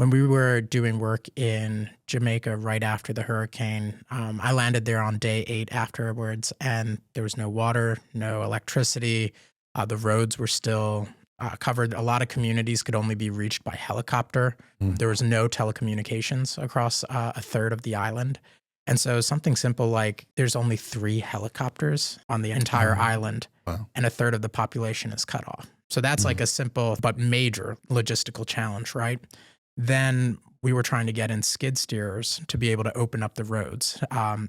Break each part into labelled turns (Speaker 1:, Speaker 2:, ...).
Speaker 1: when we were doing work in Jamaica right after the hurricane, I landed there on day 8 afterwards, and there was no water, no electricity. The roads were still covered. A lot of communities could only be reached by helicopter.
Speaker 2: Mm.
Speaker 1: There was no telecommunications across a third of the island. And so something simple like there's only 3 helicopters on the entire
Speaker 2: Oh,
Speaker 1: island,
Speaker 2: wow.
Speaker 1: and a third of the population is cut off. So that's like
Speaker 2: Mm.
Speaker 1: a simple but major logistical challenge, right? Then we were trying to get in skid steers to be able to open up the roads.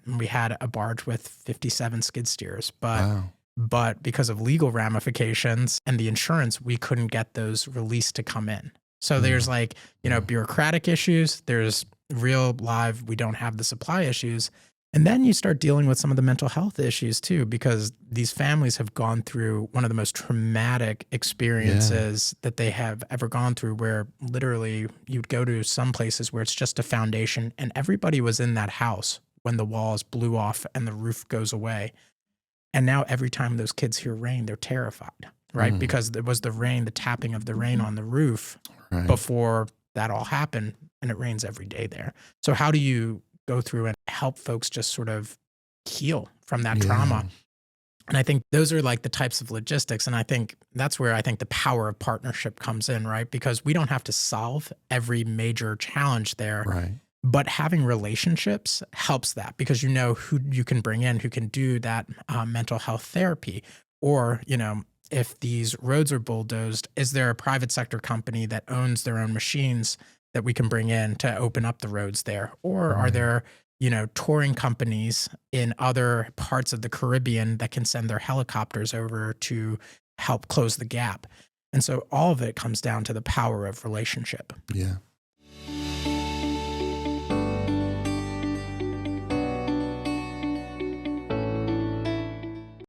Speaker 1: We had a barge with 57 skid steers,
Speaker 2: Wow.
Speaker 1: but because of legal ramifications and the insurance, we couldn't get those released to come in. So there's
Speaker 2: Mm.
Speaker 1: like,
Speaker 2: Yeah.
Speaker 1: bureaucratic issues, there's real live, we don't have the supply issues. And then you start dealing with some of the mental health issues too, because these families have gone through one of the most traumatic
Speaker 2: Yeah.
Speaker 1: experiences that they have ever gone through, where literally you'd go to some places where it's just a foundation and everybody was in that house when the walls blew off and the roof goes away. And now every time those kids hear rain, they're terrified, right?
Speaker 2: Mm.
Speaker 1: Because it was the rain, the tapping of the rain on the roof
Speaker 2: Right.
Speaker 1: before that all happened, and it rains every day there. So how do you go through and help folks just sort of heal from that
Speaker 2: Yeah.
Speaker 1: trauma? And I think those are like the types of logistics. And I think that's where I think the power of partnership comes in, right? Because we don't have to solve every major challenge there,
Speaker 2: Right.
Speaker 1: but having relationships helps that because you know who you can bring in who can do that mental health therapy. Or, if these roads are bulldozed, is there a private sector company that owns their own machines that we can bring in to open up the roads there? Or are
Speaker 2: Right.
Speaker 1: there, touring companies in other parts of the Caribbean that can send their helicopters over to help close the gap? And so all of it comes down to the power of relationship.
Speaker 2: Yeah.